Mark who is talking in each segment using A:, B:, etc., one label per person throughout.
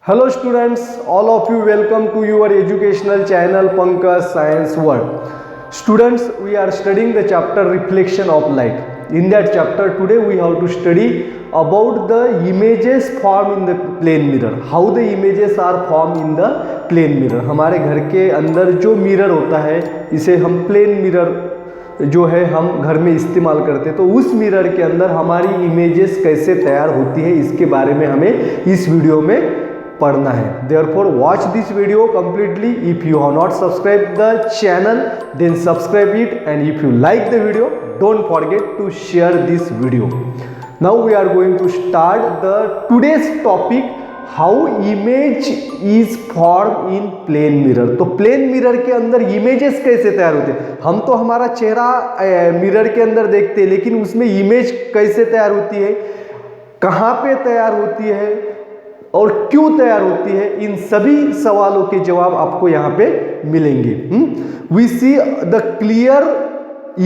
A: Hello students, all of you welcome to your educational channel Pankaj Science World. Students, we are studying the chapter Reflection of Light. In that chapter today we have to study about the images formed in the plane mirror. How the images are formed in the plane mirror. हमारे घर के अंदर जो mirror होता है इसे हम plane mirror जो है हम घर में इस्तेमाल करते हैं, तो उस मिरर के अंदर हमारी इमेजेस कैसे तैयार होती है इसके बारे में हमें इस वीडियो में पढ़ना है. Therefore watch this video completely. If you have not subscribed the channel then subscribe it, and if you like the video don't forget to share this video. Now we are going to start the today's topic, how image is formed in plane mirror. तो plane mirror के अंदर images कैसे तैयार होते हैं. हम तो हमारा चेहरा मिरर के अंदर देखते हैं, लेकिन उसमें इमेज कैसे तैयार होती है, कहाँ पे तैयार होती है और क्यों तैयार होती है, इन सभी सवालों के जवाब आपको यहाँ पे मिलेंगे. We see the clear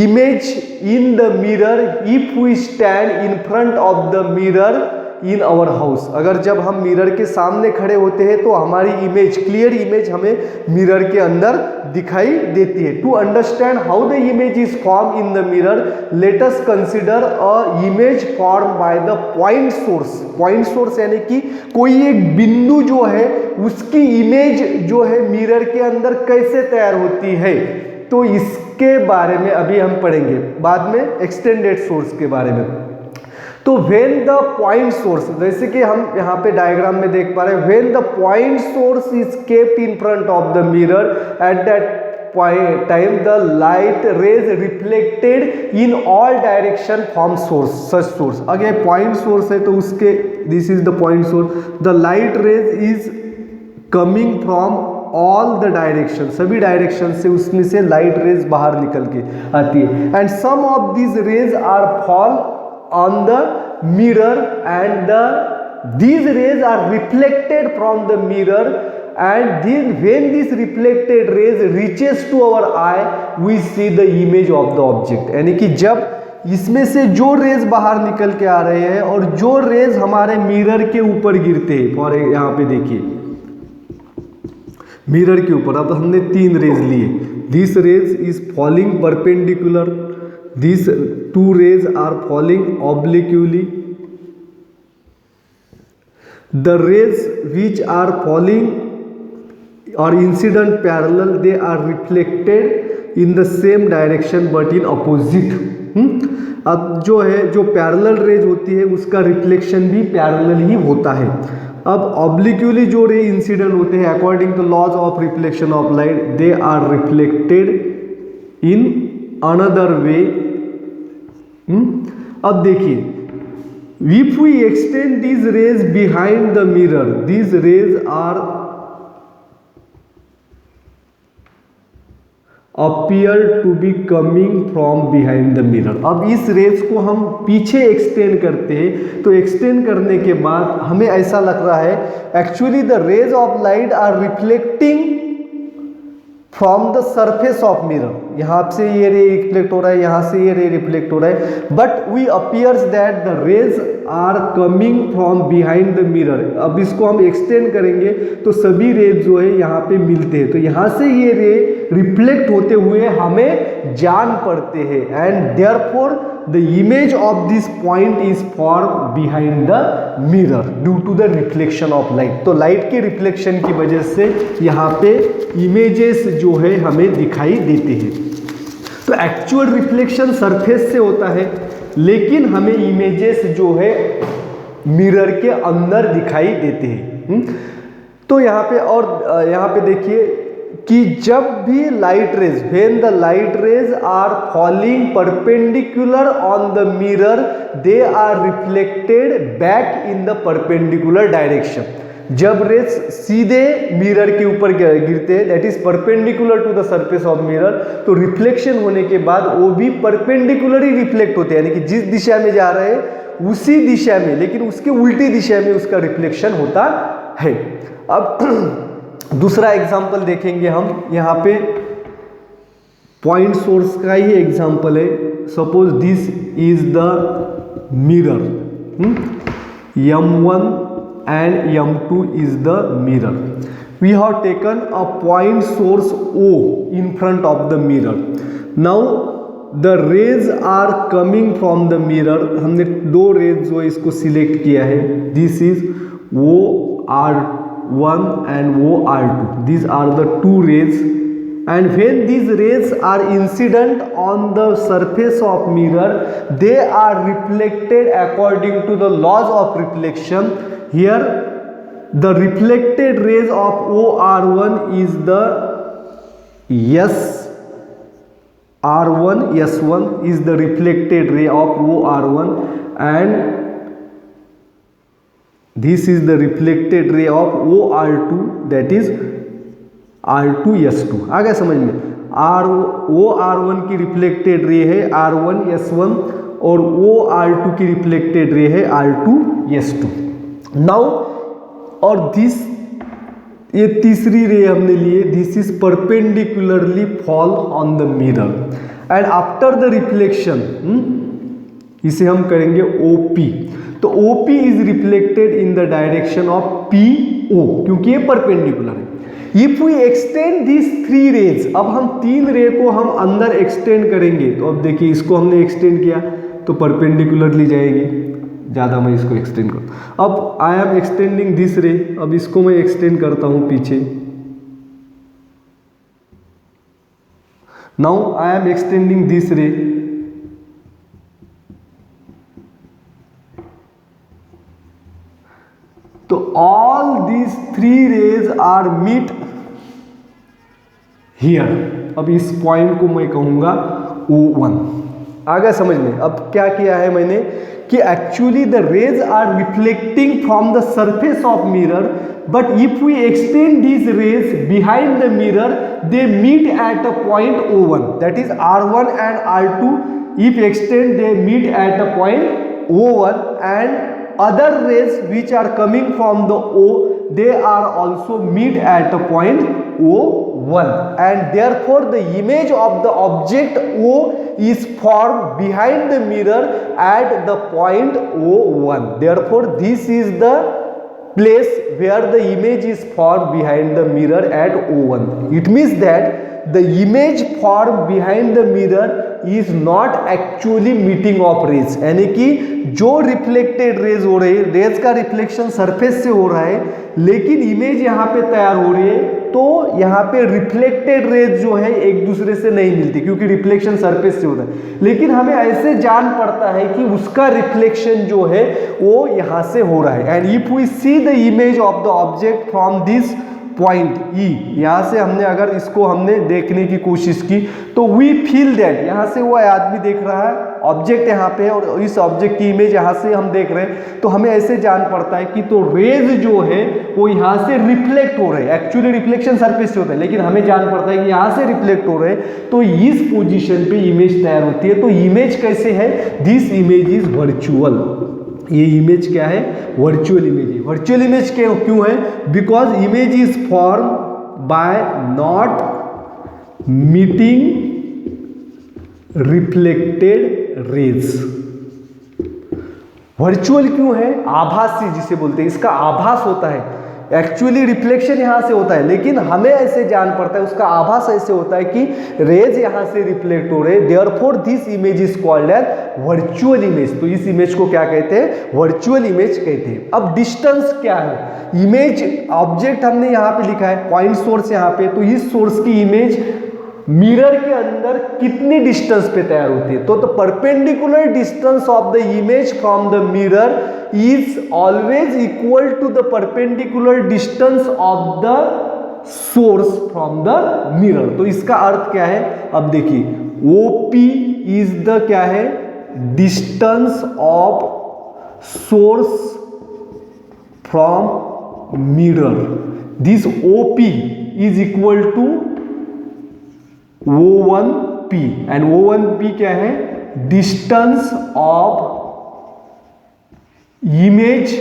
A: image in the mirror if we stand in front of the mirror in our house. अगर जब हम मिरर के सामने खड़े होते हैं तो हमारी इमेज, क्लियर इमेज हमें मिरर के अंदर दिखाई देती है. To understand how the image is form in the mirror, let us consider a image form by the point source. Point source यानी कि कोई एक बिंदु जो है उसकी इमेज जो है मिरर के अंदर कैसे तैयार होती है, तो इसके बारे में अभी हम पढ़ेंगे. बाद में एक्सटेंडेड सोर्स के बारे में. तो व्हेन द पॉइंट सोर्स, जैसे कि हम यहाँ पे डायग्राम में देख पा रहे हैं, when the point source is kept in front of the mirror, at that point time the light raise reflected in all direction from source. Such source, अगर पॉइंट सोर्स है तो उसके, this is the point source, the light raise is coming from all the direction, सभी direction से उसमें से light rays बाहर निकल के आती है. And some of these rays are fall on the mirror and these rays are reflected from the mirror, and then when this reflected rays reaches to our eye we see the image of the object. यानी कि जब इसमें से जो raise बाहर निकल के आ रहे हैं और जो रेज हमारे मिरर के ऊपर गिरते हैं, और यहाँ पे देखिए मिरर के ऊपर अब हमने तीन रेज लिए. This rays is falling perpendicular, these two rays are falling obliquely. The rays which are falling or incident parallel, they are reflected in the same direction but in opposite. अब जो है, जो पैरेलल रेज होती है उसका reflection भी parallel ही होता है. अब ऑब्लिक्यूली जो रे इंसिडेंट होते हैं, according to laws of reflection of light, they are reflected in another way. अब देखिए, if we extend these rays behind the mirror, these rays are appear to be coming from behind the mirror. अब इस raise को हम पीछे extend करते हैं, तो एक्सटेंड करने के बाद हमें ऐसा लग रहा है actually the rays of light are reflecting from the surface of mirror. यहाँ से ये रे रिफ्लेक्ट हो रहा है, यहाँ से ये रे रिफ्लेक्ट हो रहा है, but we appears that the rays are coming from behind the mirror. अब इसको हम एक्सटेंड करेंगे तो सभी रेज जो है यहाँ पे मिलते हैं, तो यहाँ से ये रे रिफ्लेक्ट होते हुए हमें जान पड़ते हैं. And therefore the image of this point is form behind the mirror due to the reflection of light. तो लाइट के रिफ्लेक्शन की वजह से यहाँ पे इमेजेस जो है हमें दिखाई देते हैं. तो एक्चुअल रिफ्लेक्शन सरफेस से होता है, लेकिन हमें इमेजेस जो है मिरर के अंदर दिखाई देते हैं. तो यहाँ पे, और यहाँ पे देखिए कि जब भी light rays, when the light rays are falling perpendicular on the mirror, they are reflected back in the perpendicular direction. जब रेज सीधे मिरर के ऊपर गिरते हैं, that is perpendicular to the surface of mirror, तो रिफ्लेक्शन होने के बाद वो भी परपेंडिकुलर ही रिफ्लेक्ट होते हैं, यानी कि जिस दिशा में जा रहे हैं उसी दिशा में, लेकिन उसके उल्टी दिशा में उसका रिफ्लेक्शन होता है. अब दूसरा एग्जाम्पल देखेंगे हम. यहाँ पे पॉइंट सोर्स का ही एग्जाम्पल है. Suppose this is the mirror, M1 and M2 is the mirror. We have taken a point source O in front of the mirror. Now the rays are coming from the mirror. हमने दो raise जो है इसको select किया है. This is OR1 and OR2. These are the two rays, and when these rays are incident on the surface of mirror, they are reflected according to the laws of reflection. Here the reflected rays of OR1 is the S1 is the reflected ray of OR1, and this is the reflected ray of OR2, that is R2S2. आ गया समझ में? OR1 की reflected ray है R1S1 और OR2 की reflected ray है R2S2. Now और this ये तीसरी रे हमने लिए. This is perpendicularly fall on the mirror and after the reflection इसे हम करेंगे OP. तो OP is reflected in the direction of PO क्योंकि ये परपेंडिकुलर है. If we extend this three rays, अब हम तीन रे को हम अंदर एक्सटेंड करेंगे. तो अब देखिए इसको हमने एक्सटेंड किया तो परपेंडिकुलरली जाएगी. ज़्यादा मैं इसको एक्सटेंड करूँ. अब आई एम एक्सटेंडिंग दिस रे. अब इसको मैं एक्सटेंड करता हूँ पीछे. Now I am extending this ray. तो all these three rays are meet here. अब इस पॉइंट को मैं कहूंगा O1. आ गया समझ में? अब क्या किया है मैंने कि actually the rays are reflecting from the surface of mirror, but if we extend these rays behind the mirror they meet at a point O1, that is R1 and R2. If extend they meet at a point O1 and other rays which are coming from the O, they are also meet at a point O1, and therefore the image of the object O is formed behind the mirror at the point O1. Therefore this is the place where the image is formed behind the mirror at O1. It means that the image formed behind the mirror is not actually meeting of rays. यानी कि जो reflected raise हो रही है, raise का reflection surface से हो रहा है, लेकिन इमेज यहाँ पे तैयार हो रही है. तो यहाँ पे रिफ्लेक्टेड रेज जो है एक दूसरे से नहीं मिलती क्योंकि रिफ्लेक्शन सरफेस से होता है. लेकिन हमें ऐसे जान पड़ता है कि उसका रिफ्लेक्शन जो है वो यहाँ से हो रहा है. And if we see the image of the object from this point E, यहाँ से हमने अगर इसको हमने देखने की कोशिश की तो वी फील दैट यहाँ से वो आदमी देख रहा है, ऑब्जेक्ट यहाँ पे है और इस ऑब्जेक्ट की इमेज यहाँ से हम देख रहे हैं. तो हमें ऐसे जान पड़ता है कि तो रेज जो है वो यहाँ से रिफ्लेक्ट हो रहे हैं. एक्चुअली रिफ्लेक्शन सरफेस से होता है लेकिन हमें जान पड़ता है कि यहाँ से रिफ्लेक्ट हो रहे हैं. तो इस पोजीशन पे इमेज तैयार होती है. तो इमेज कैसे है? This image is virtual. ये इमेज क्या है? वर्चुअल इमेज है. वर्चुअल इमेज क्यों है? Because image is form by not meeting reflected raise. Virtual क्यों है? आभासी जिसे बोलते हैं, इसका आभास होता है. एक्चुअली रिफ्लेक्शन यहां से होता है लेकिन हमें ऐसे जान पड़ता है, उसका आभास ऐसे होता है कि रेज यहां से रिफ्लेक्ट हो रहे. Therefore this image is called as virtual image. तो इस इमेज को क्या कहते हैं? वर्चुअल इमेज कहते हैं. अब डिस्टेंस क्या है? इमेज ऑब्जेक्ट हमने यहां पे लिखा है पॉइंट सोर्स यहां पे. तो इस सोर्स की इमेज मिरर के अंदर कितनी डिस्टेंस पे तैयार होती है? तो perpendicular distance of the image from the mirror is always equal to the perpendicular distance of the source from the mirror. तो इसका अर्थ क्या है? अब देखिए OP इज द क्या है? Distance of source from mirror. This OP is equal to O1P and O1P क्या है? Distance of image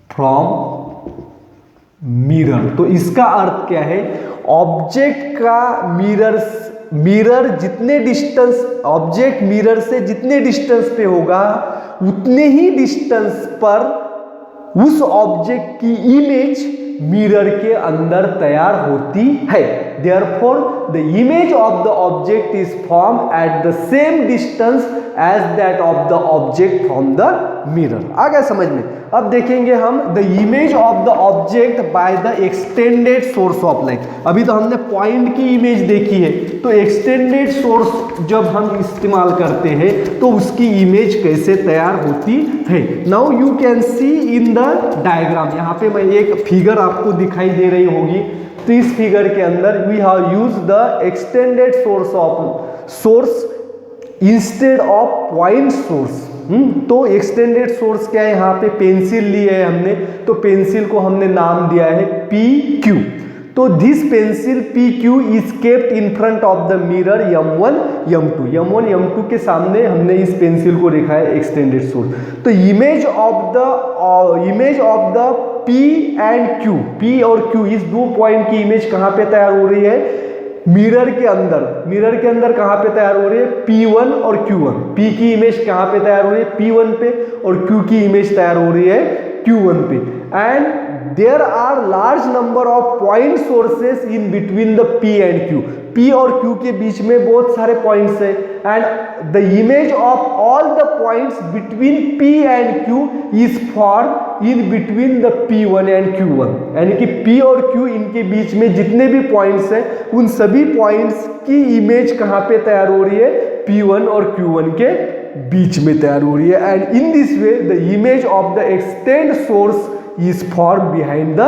A: from mirror. तो इसका अर्थ क्या है? ऑब्जेक्ट का मिरर मिरर जितने डिस्टेंस, ऑब्जेक्ट मिरर से जितने डिस्टेंस पे होगा उतने ही डिस्टेंस पर उस ऑब्जेक्ट की इमेज मिरर के अंदर तैयार होती है। Therefore the image of the object is form at the same distance as that of the object from the mirror. आ गया समझ में? अब देखेंगे हम the image of the object by the extended source of light. अभी तो हमने पॉइंट की इमेज देखी है, तो एक्सटेंडेड सोर्स जब हम इस्तेमाल करते हैं तो उसकी इमेज कैसे तैयार होती है। Now you can see in the diagram, यहाँ पे मैं एक फिगर आपको दिखाई दे रही होगी। तो इस फिगर के अंदर we have use the extended source instead of point source. तो एक्सटेंडेड सोर्स क्या है, यहाँ पे पेंसिल ली है हमने, तो पेंसिल को हमने नाम दिया है PQ। तो this pencil PQ is kept in front of the mirror M1 M2 के सामने हमने इस पेंसिल को रखा है एक्सटेंडेड सोर्स। तो image of the P and Q, P और Q इस दो पॉइंट की इमेज कहाँ पे तैयार हो रही है, मिरर के अंदर कहाँ पे तैयार हो रही है, P1 और Q1। P की इमेज कहाँ पे तैयार हो रही है, P1 पे, और Q की इमेज तैयार हो रही है Q1 पे। And there are large number of point sources in between the P and Q। P और Q के बीच में बहुत सारे पॉइंट्स हैं, and the image of all the points between P and Q is form in between the P1 and Q1। यानी कि P और Q इनके बीच में जितने भी पॉइंट्स हैं उन सभी पॉइंट्स की इमेज कहाँ पे तैयार हो रही है, P1 और Q1 के बीच में तैयार हो रही है। And in this way the image of the extend source is form behind the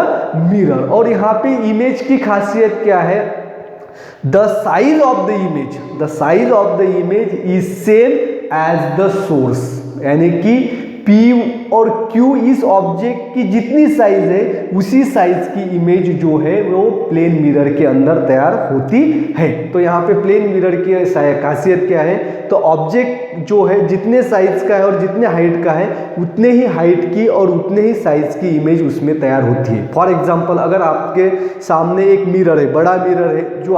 A: mirror. और यहाँ पे इमेज की खासियत क्या है, the size of the image is same as the source. यानी कि P और Q इस ऑब्जेक्ट की जितनी साइज है उसी साइज की इमेज जो है वो प्लेन मिरर के अंदर तैयार होती है। तो यहाँ पे प्लेन मिरर की खासियत क्या है, तो ऑब्जेक्ट जो है जितने साइज का है और जितने हाइट का है उतने ही हाइट की और उतने ही साइज की इमेज उसमें तैयार होती है। फॉर एग्जाम्पल, अगर आपके सामने एक मिरर है, बड़ा मिरर है जो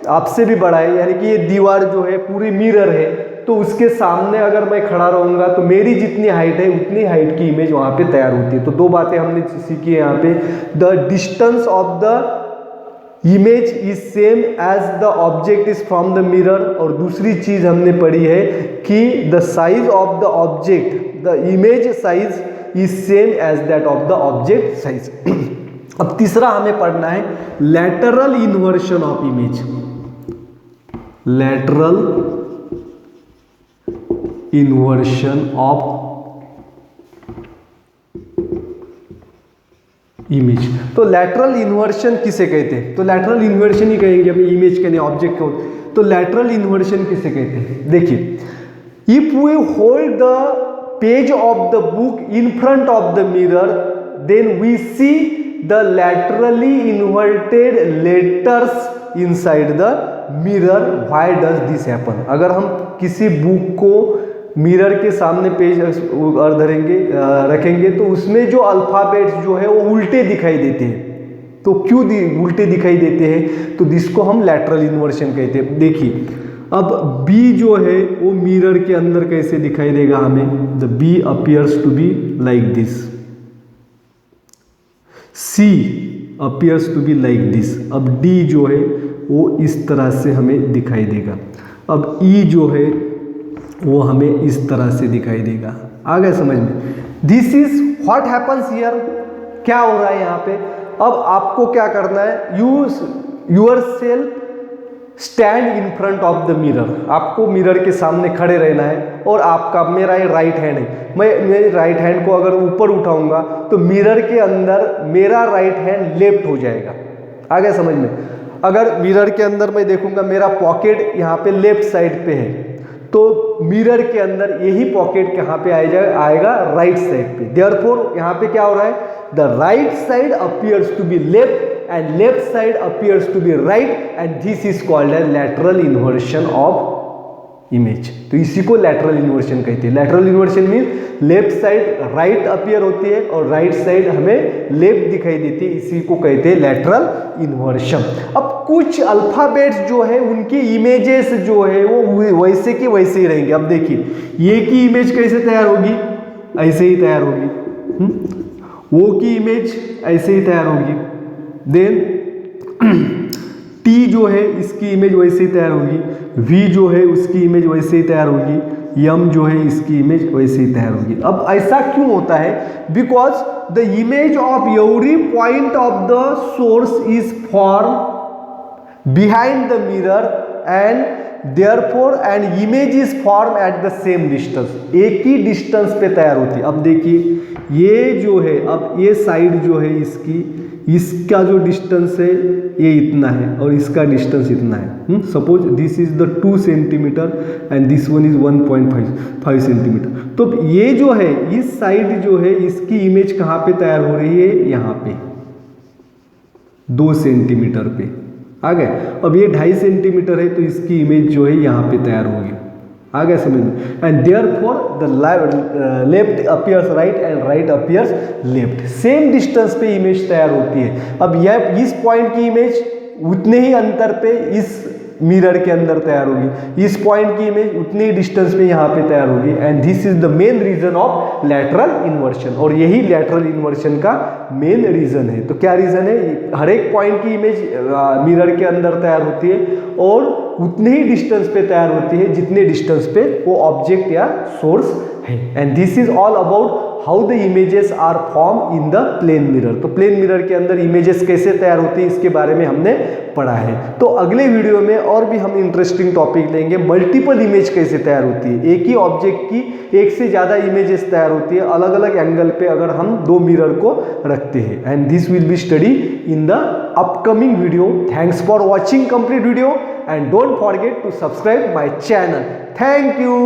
A: आपसे भी बड़ा है, यानी कि ये दीवार जो है पूरी मिरर है, तो उसके सामने अगर मैं खड़ा रहूँगा तो मेरी जितनी हाइट है उतनी हाइट की इमेज वहाँ पे तैयार होती है। तो दो बातें हमने सीखी है यहाँ पे, the distance of the image is same as the object is from the mirror, और दूसरी चीज हमने पढ़ी है कि the size of the object, the image size is same as that of the object size. अब तीसरा हमें पढ़ना है lateral inversion of image. Lateral inversion of image. तो लैटरल इन्वर्शन किसे कहते हैं, तो लैटरल इन्वर्शन ही कहेंगे हम, इमेज के नहीं ऑब्जेक्ट को। तो लैटरल इन्वर्शन किसे कहते हैं, देखिए, if we hold the page of the book in front of the mirror then we see the laterally inverted letters inside the mirror. Why does this happen. अगर हम किसी बुक को मिरर के सामने पेज रखेंगे तो उसमें जो अल्फाबेट्स जो है वो उल्टे दिखाई देते हैं। तो क्यों उल्टे दिखाई देते हैं, तो जिसको हम लैटरल इन्वर्शन कहते हैं। देखिए, अब B जो है वो मिरर के अंदर कैसे दिखाई देगा हमें, the B appears to be like this, C appears to be like this. अब D जो है वो इस तरह से हमें दिखाई देगा। अब E जो है वो हमें इस तरह से दिखाई देगा। आ गया समझ में। This is what happens here. क्या हो रहा है यहाँ पे, अब आपको क्या करना है, yourself stand in front of the mirror. आपको मिरर के सामने खड़े रहना है, और आपका, मेरा ये राइट हैंड है, मैं मेरे राइट हैंड को अगर ऊपर उठाऊंगा तो मिरर के अंदर मेरा राइट हैंड लेफ्ट हो जाएगा। आ गया समझ में। अगर मिरर के अंदर मैं देखूंगा मेरा पॉकेट यहाँ पे लेफ्ट साइड पे है, तो मिरर के अंदर यही पॉकेट कहाँ पे आएगा, राइट साइड पे। देयरफॉर यहाँ पे क्या हो रहा है, the right side appears to be left and left side appears to be right, and this is called as lateral inversion of image. तो इसी को लैटरल इन्वर्शन कहते हैं। Lateral inversion mean left side right appear होती है और right side हमें left दिखाई देती है, इसी को कहते हैं लैटरल इन्वर्शन। अब कुछ अल्फाबेट्स जो है उनकी इमेजेस जो है वो वैसे के वैसे ही रहेंगे। अब देखिए ये की इमेज कैसे तैयार होगी, ऐसे ही तैयार होगी। वो की इमेज ऐसे ही तैयार होगी। देन टी जो है इसकी इमेज वैसे ही तैयार होगी, वी जो है उसकी इमेज वैसे ही तैयार होगी, यम जो है इसकी इमेज वैसे ही तैयार होगी। अब ऐसा क्यों होता है? Because the image of every point of the source is form behind the mirror and therefore and image is form at the same distance. एक ही डिस्टेंस पे तैयार होती है। अब देखिए ये जो है, अब ये साइड जो है इसका जो डिस्टेंस है ये इतना है और इसका डिस्टेंस इतना है। Suppose this is the 2 centimetre and this one is 1.5 centimetre. तो ये जो है इस साइड जो है इसकी इमेज कहाँ पे तैयार हो रही है? यहाँ पे 2 सेंटीमीटर पे आ गए। अब ये 2.5 सेंटीमीटर है तो इसकी इमेज जो है यहाँ पे तैयार होगी। आ गया समझ में? And therefore the left appears right and right appears left. Same distance पे इमेज तैयार होती है। अब यह इस पॉइंट की इमेज उतने ही अंतर पे इस मिरर के अंदर तैयार होगी, इस पॉइंट की इमेज उतनी ही डिस्टेंस पे यहाँ पे तैयार होगी। And this is the main reason of lateral inversion. और यही लैटरल इन्वर्शन का मेन रीजन है। तो क्या रीजन है? हर एक पॉइंट की इमेज मिरर के अंदर तैयार होती है और उतने ही डिस्टेंस पे तैयार होती है जितने डिस्टेंस पे वो ऑब्जेक्ट या सोर्स है। And this is all about how the images are form in the plane mirror. तो प्लेन मिरर के अंदर इमेजेस कैसे तैयार होती है इसके बारे में हमने पढ़ा है। तो अगले वीडियो में और भी हम इंटरेस्टिंग टॉपिक लेंगे। मल्टीपल इमेज कैसे तैयार होती है, एक ही ऑब्जेक्ट की एक से ज़्यादा इमेजेस तैयार होती है अलग अलग एंगल पे अगर हम 2 मिरर को रखते हैं। And this will be study in the upcoming video. Thanks for watching complete video and don't forget to subscribe my channel. Thank you.